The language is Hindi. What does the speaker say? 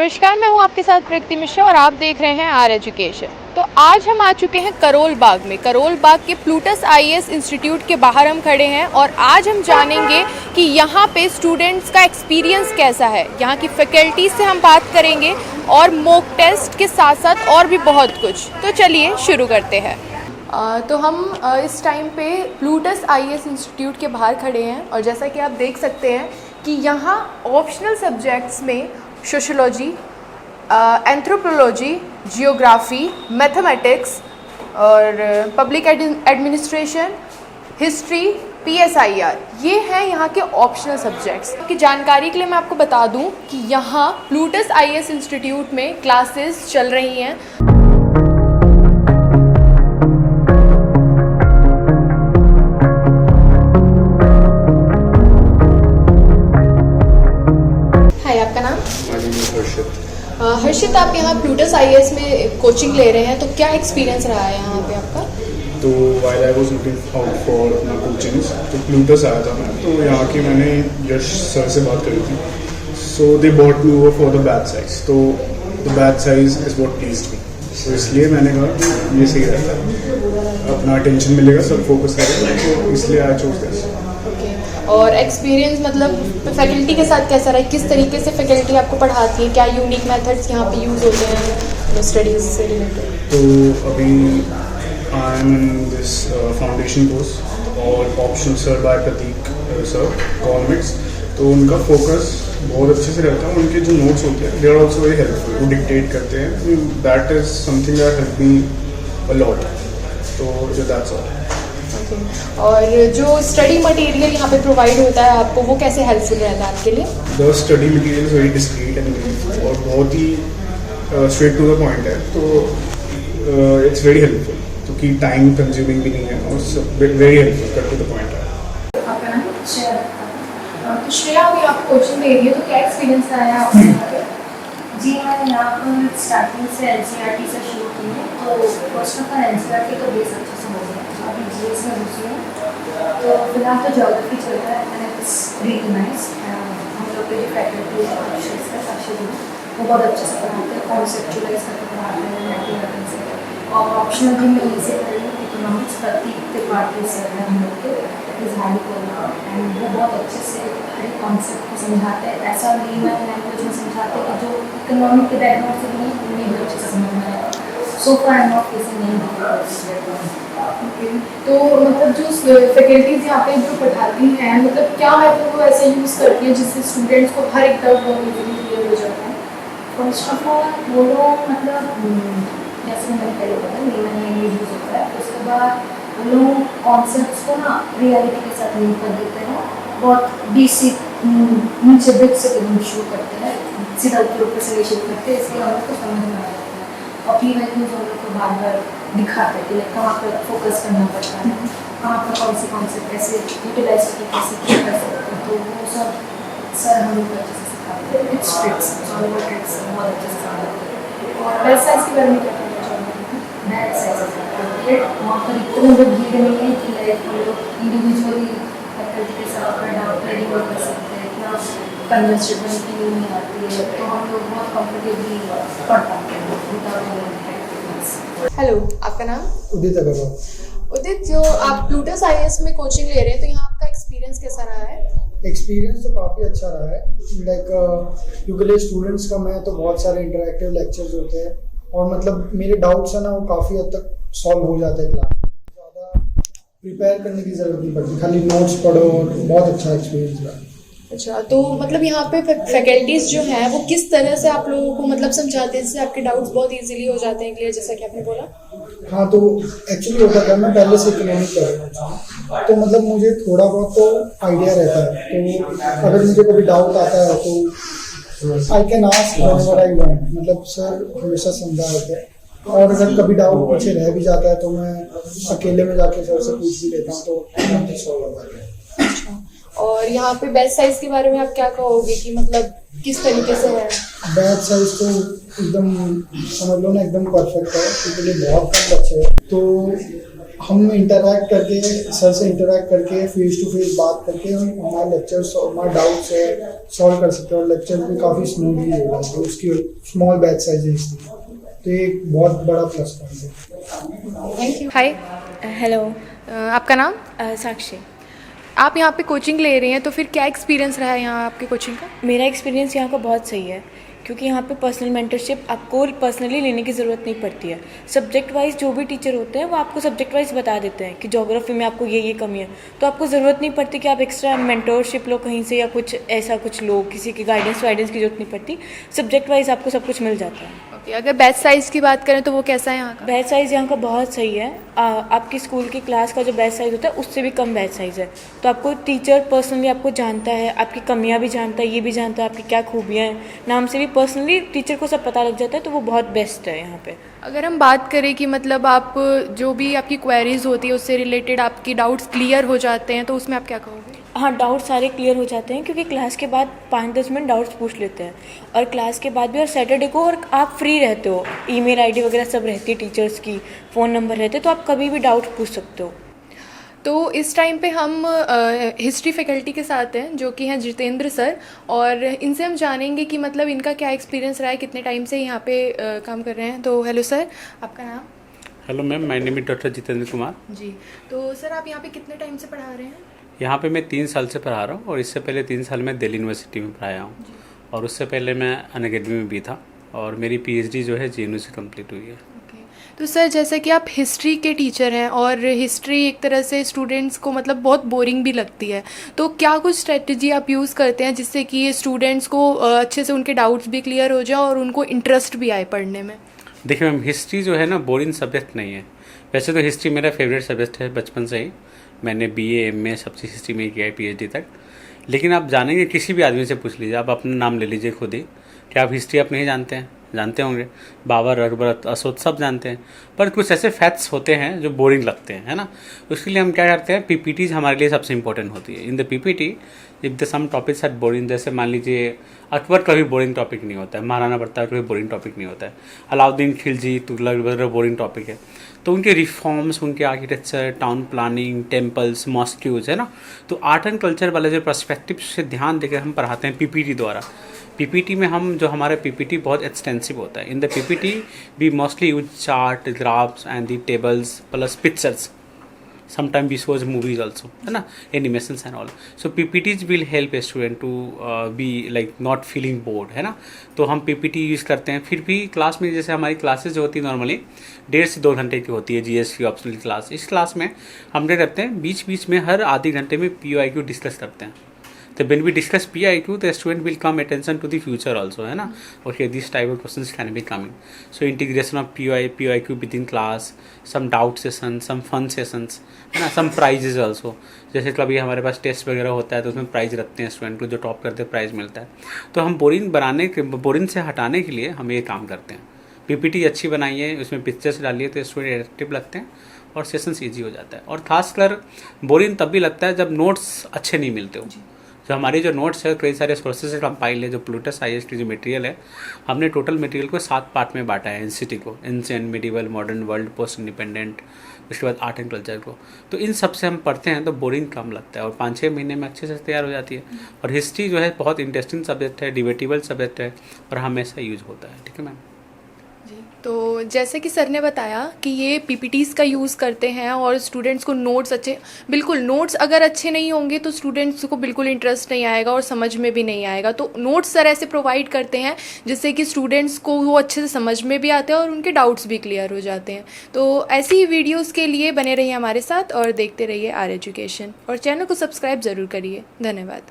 नमस्कार, मैं हूं आपके साथ प्रगति मिश्रा और आप देख रहे हैं आर एजुकेशन। तो आज हम आ चुके हैं करोल बाग में। करोल बाग के प्लूटस आईएएस इंस्टीट्यूट के बाहर हम खड़े हैं और आज हम जानेंगे कि यहाँ पे स्टूडेंट्स का एक्सपीरियंस कैसा है। यहाँ की फैकल्टी से हम बात करेंगे और मॉक टेस्ट के साथ साथ और भी बहुत कुछ। तो चलिए शुरू करते हैं। तो हम इस टाइम पे प्लूटस आईएएस इंस्टीट्यूट के बाहर खड़े हैं और जैसा कि आप देख सकते हैं कि यहाँ ऑप्शनल सब्जेक्ट्स में सोशोलॉजी, एंथ्रोपोलॉजी, जियोग्राफी, मैथमेटिक्स और पब्लिक एडमिनिस्ट्रेशन, हिस्ट्री, पीएसआईआर ये हैं यहाँ के ऑप्शनल सब्जेक्ट्स। की जानकारी के लिए मैं आपको बता दूँ कि यहाँ प्लूटस आईएएस इंस्टीट्यूट में क्लासेस चल रही हैं। आपका नाम? हर्षित, आप यहाँ प्लूटस आईएएस में कोचिंग ले रहे हैं, तो क्या एक्सपीरियंस रहा है यहाँ पे आपका? तो while I was looking out for coachings, तो प्लूटस आया था मैं, तो यहाँ की मैंने यश सर से बात करी थी। So they bought me over for the batch size, तो the batch size is what pleased me. तो इसलिए मैंने कहा ये सही रहता है, अपना अटेंशन मिलेगा, सब फोकस करेगा, तो इसलिए आई चूज दिस। और एक्सपीरियंस मतलब फैकल्टी के साथ कैसा रहा है? किस तरीके से फैकल्टी आपको पढ़ाती है? क्या यूनिक मेथड्स यहाँ पे यूज़ होते हैं स्टडीज़ से रिलेटेड? तो अभी I am in this foundation course और ऑप्शनल सर बाय प्रतीक सर इकोनॉमिक्स, तो उनका फोकस बहुत अच्छे से रहता है। उनके जो नोट्स होते हैं they are also very helpful, वो डिक्टेट करते हैं, that is something that help me a lot. तो दैट्स ऑल। और जो स्टडी मटेरियल यहाँ पे प्रोवाइड होता है आपको, वो कैसे हेल्पफुल रहता है आपके लिए? The study material is very discrete and brief और बहुत ही स्ट्रेट टू द पॉइंट है, तो इट्स वेरी हेल्पफुल, क्योंकि टाइम कंज्यूमिंग भी नहीं है और very helpful, cut to the point है। आपका नाम? श्रेया। तो श्रेया, अभी आप कोचिंग ले रही है, तो क्या एक्सपीरियंस आया है आपको? जी, मैंने यहाँ पर स्टार्टिंग से एनसीईआरटी से शुरू की है, तो फर्स्ट ऑफ ऑल एनसीईआरटी तो बेस अच्छे से हो गया। अभी जीएस में घुसी हूँ, तो फिलहाल तो ज्योग्राफी चल रहा है एंड इट्स रियली नाइस। हम लोग के जो फैकल्टी है साक्षी जी, वो बहुत अच्छे से पढ़ाते हैं, कॉन्सेप्चुलाइज करके पढ़ाते हैं मैथमेटिक्स से। और ऑप्शनल भी मैं इसे कर रही हूँ, इकोनॉमिक्स प्रतीक त्रिपाठी से है हम लोग के इजहारी को, एंड वो बहुत अच्छे से हर एक कॉन्सेप्ट को समझाते हैं। ऐसा लीमन लैंग्वेज में समझाते हैं कि जो इकोनॉमिक के बैकग्राउंड से भी नहीं, उन्हें भी अच्छे से समझ में आएगा। So far I am not facing any difficulties. तो मतलब जो फैकल्टीज यहाँ पे जो पढ़ाती हैं, मतलब क्या मेथड वो ऐसे यूज़ करती है जिससे स्टूडेंट्स को हर एक डाउट बहुत ईजीली क्लियर हो जाता है? फर्स्ट ऑफ ऑल वो लोग मतलब जैसे मैंने पहले बताया लीमन लैंग्वेज यूज़ होता है, उसके बाद वो लोग कॉन्सेप्ट्स को ना रियलिटी के साथ लिंक कर देते हैं, बहुत बेसिक नीचे ब्रिक से शुरू करते हैं, सीधा ऊपर से शुरू करते हैं, इसलिए हम लोग को समझ में आ जाता है। अपनी वैल्यूज हम लोग को बार बार दिखाते हैं कि कहाँ पर फोकस करना पड़ता है, कहाँ पर कौन से कॉन्सेप्ट कैसे यूटिलाइज करके कैसे कर सकते हैं, तो वो सब सर हम लोग अच्छे से सिखाते हैं। इट्स ट्रिक्स और वो ट्रिक्स बहुत अच्छे से सिखाते हैं। और बैच साइज के बारे में क्या कहना चाहूँगी? बैच साइज वहाँ पर इतना लोग भीड़ नहीं है कि लाइक हम लोग इंडिविजुअली फैकल्टी के साथ अपना डाउट क्लियर कर सकते हैं, इतना कन्वर्सेशन की नहीं आती है, तो हम लोग बहुत कंफर्टेबली पढ़ पाते हैं विदाउट एनी। हेलो, आपका नाम? उदित अग्रवाल। उदित, जो आप प्लूटस आईएएस में कोचिंग ले रहे हैं, तो यहाँ आपका एक्सपीरियंस कैसा रहा है? एक्सपीरियंस तो काफ़ी अच्छा रहा है। लाइक क्योंकि लिए स्टूडेंट्स कम है, तो बहुत सारे इंटरेक्टिव लेक्चर्स होते हैं और मतलब मेरे डाउट्स हैं ना, वो काफ़ी हद तक सॉल्व हो जाते हैं क्लास में। ज़्यादा प्रिपेयर करने की ज़रूरत नहीं पड़ती, खाली नोट्स पढ़ो और बहुत अच्छा एक्सपीरियंस रहा। अच्छा, तो मतलब यहाँ पे फैकल्टीज जो हैं वो किस तरह से आप लोगों को मतलब समझाते हैं जिससे आपके डाउट्स बहुत इजीली हो जाते हैं क्लियर, जैसा कि आपने बोला? हाँ, तो एक्चुअली होता था, मैं पहले से इकोनॉमिक कर रहा हूँ, तो मतलब मुझे थोड़ा बहुत तो आइडिया रहता है। तो अगर मुझे कभी डाउट आता है तो I can ask whatever I want, मतलब सर हमेशा समझा देते हैं। और अगर कभी डाउट पीछे रह भी जाता है तो मैं अकेले में जाके सर से पूछ भी लेता हूँ, तो सॉल्व हो जाता है। अच्छा, और यहाँ पे बैच साइज के बारे में आप क्या कहोगे कि मतलब किस तरीके से है? बैच साइज तो एकदम समझ लो ना, एकदम परफेक्ट है, क्योंकि बहुत कम बच्चे हैं, तो हम इंटरैक्ट करके, सर से इंटरैक्ट करके, फेस टू फेस बात करके हम हमारे लेक्चर्स और हमारे डाउट्स है सॉल्व कर सकते हैं, और लेक्चर भी काफ़ी स्मूथली होगा। तो उसकी स्मॉल बैच साइज है इसलिए, तो ये एक बहुत बड़ा प्लस पॉइंट है। Thank you. हाय, हेलो, आपका नाम? साक्षी। आप यहाँ पे कोचिंग ले रही हैं, तो फिर क्या एक्सपीरियंस रहा है यहाँ आपके कोचिंग का? मेरा एक्सपीरियंस यहाँ का बहुत सही है, क्योंकि यहाँ पे पर्सनल मेंटरशिप आपको पर्सनली लेने की ज़रूरत नहीं पड़ती है। सब्जेक्ट वाइज जो भी टीचर होते हैं वो आपको सब्जेक्ट वाइज बता देते हैं कि ज्योग्राफी में आपको ये कमी है, तो आपको ज़रूरत नहीं पड़ती कि आप एक्स्ट्रा मेंटरशिप लो कहीं से या कुछ ऐसा कुछ लो, किसी की गाइडेंस वाइडेंस की जरूरत नहीं पड़ती। सब्जेक्ट वाइज आपको सब कुछ मिल जाता है। ओके, अगर बैच साइज़ की बात करें तो वो कैसा है यहाँ का? बैच साइज़ यहाँ का बहुत सही है। आपकी स्कूल की क्लास का जो बैच साइज़ होता है उससे भी कम बैच साइज़ है, तो आपको टीचर पर्सनली आपको जानता है, आपकी कमियाँ भी जानता है, ये भी जानता है आपकी क्या खूबियाँ हैं, नाम से भी पर्सनली टीचर को सब पता लग जाता है, तो वो बहुत बेस्ट है यहाँ पे। अगर हम बात करें कि मतलब आप जो भी आपकी क्वेरीज होती है उससे रिलेटेड आपकी डाउट्स क्लियर हो जाते हैं, तो उसमें आप क्या कहोगे? हाँ, डाउट सारे क्लियर हो जाते हैं, क्योंकि क्लास के बाद 5-10 मिनट डाउट्स पूछ लेते हैं, और क्लास के बाद भी, और सैटरडे को, और आप फ्री रहते हो, ईमेल आईडी वगैरह सब रहती है टीचर्स की, फ़ोन नंबर रहते, तो आप कभी भी डाउट पूछ सकते हो। तो इस टाइम पे हम हिस्ट्री फैकल्टी के साथ हैं, जो कि हैं जितेंद्र सर, और इनसे हम जानेंगे कि मतलब इनका क्या एक्सपीरियंस रहा है, कितने टाइम से यहाँ पे काम कर रहे हैं। तो हेलो सर, आपका नाम? Hello ma'am, my name is doctor Jitendra Kumar. जी, तो सर आप यहाँ पे कितने टाइम से पढ़ा रहे हैं? यहाँ पे मैं 3 साल से पढ़ा रहा हूँ, और इससे पहले 3 साल मैं दिल्ली यूनिवर्सिटी में पढ़ाया हूँ, और उससे पहले मैं अनअकैडमी में भी था, और मेरी पीएचडी जो है जेएनयू से कंप्लीट हुई है। ओके, तो सर जैसे कि आप हिस्ट्री के टीचर हैं, और हिस्ट्री एक तरह से स्टूडेंट्स को मतलब बहुत बोरिंग भी लगती है, तो क्या कुछ स्ट्रेटजी आप यूज़ करते हैं जिससे कि स्टूडेंट्स को अच्छे से उनके डाउट्स भी क्लियर हो जाए और उनको इंटरेस्ट भी आए पढ़ने में? देखिए मैम, हिस्ट्री जो है ना बोरिंग सब्जेक्ट नहीं है। वैसे तो हिस्ट्री मेरा फेवरेट सब्जेक्ट है बचपन से ही, मैंने बीए एमए सब चीज़ हिस्ट्री में किया है पीएचडी तक। लेकिन आप जानेंगे, किसी भी आदमी से पूछ लीजिए, आप अपना नाम ले लीजिए खुद ही, क्या आप हिस्ट्री आप नहीं जानते हैं? जानते होंगे, बाबर, अकबर, अशोक सब जानते हैं, पर कुछ ऐसे फैक्ट्स होते हैं जो बोरिंग लगते हैं, है ना। उसके लिए हम क्या करते हैं, पीपीटीज हमारे लिए सबसे इंपॉर्टेंट होती है। In the PPT if the some topics are boring, जैसे मान लीजिए अकबर का भी बोरिंग टॉपिक नहीं होता है, महाराणा प्रताप का भी बोरिंग टॉपिक नहीं होता है, अलाउद्दीन खिलजी, तुगलक वगैरह बोरिंग टॉपिक है। तो उनके रिफॉर्म्स, उनके आर्किटेक्चर, टाउन प्लानिंग, टेम्पल्स, मॉस्क्यूज, है ना। तो आर्ट एंड कल्चर वाले जो पर्सपेक्टिव से ध्यान देकर हम पढ़ाते हैं पीपीटी द्वारा। पीपीटी में हम जो हमारे पीपीटी बहुत एक्सटेंसिव होता है। In the PPT we mostly use chart, graphs and the tables plus pictures, sometimes we shows movies also, है ना, animations and all. So PPTs will help a student to be like not feeling bored, है ना। तो हम PPT यूज़ करते हैं। फिर भी क्लास में, जैसे हमारी क्लासेस जो होती है नॉर्मली 1.5 से 2 घंटे की होती है, जीएस की ऑप्शनल क्लास। इस क्लास में हम क्या करते हैं, बीच बीच में हर आधे घंटे में POIQ डिस्कस करते हैं। तो when we discuss PIQ, the student will come attention to the future also, है ना। Okay, this type of questions can be coming. So integration of PIQ within class, some doubt sessions, some fun sessions, है ना, some prizes also. जैसे कभी हमारे पास टेस्ट वगैरह होता है तो उसमें प्राइज रखते हैं, स्टूडेंट को जो टॉप करते हैं प्राइज मिलता है। तो हम बोरिंग से हटाने के लिए हम ये काम करते हैं। पीपीटी अच्छी बनाइए, उसमें पिक्चर्स डालिए तो स्टूडेंट एट्रैक्टिव लगते हैं और सेशंस ईजी हो जाता है। और खासकर बोरिंग तब भी लगता है जब नोट्स अच्छे नहीं मिलते हो। जो हमारी जो नोट्स है, कई सारे सोर्सेज से कंपाइल है, जो प्लूटस IST जो मटेरियल है, हमने टोटल मटेरियल को 7 पार्ट में बांटा है। एनसीटी को, ancient, medieval, modern world, post independent, उसके बाद आर्ट एंड कल्चर को। तो इन सब से हम पढ़ते हैं तो बोरिंग कम लगता है और 5-6 महीने में अच्छे से तैयार हो जाती है। और हिस्ट्री जो है बहुत इंटरेस्टिंग सब्जेक्ट है, डिबेटेबल सब्जेक्ट है और हमेशा यूज होता है। ठीक है मैम। तो जैसे कि सर ने बताया कि ये PPTs का यूज़ करते हैं और स्टूडेंट्स को नोट्स अच्छे, बिल्कुल नोट्स अगर अच्छे नहीं होंगे तो स्टूडेंट्स को बिल्कुल इंटरेस्ट नहीं आएगा और समझ में भी नहीं आएगा। तो नोट्स सर ऐसे प्रोवाइड करते हैं जिससे कि स्टूडेंट्स को वो अच्छे से समझ में भी आते हैं और उनके डाउट्स भी क्लियर हो जाते हैं। तो ऐसी ही वीडियोज़ के लिए बने रहिए हमारे साथ और देखते रहिए आर एजुकेशन, और चैनल को सब्सक्राइब ज़रूर करिए। धन्यवाद।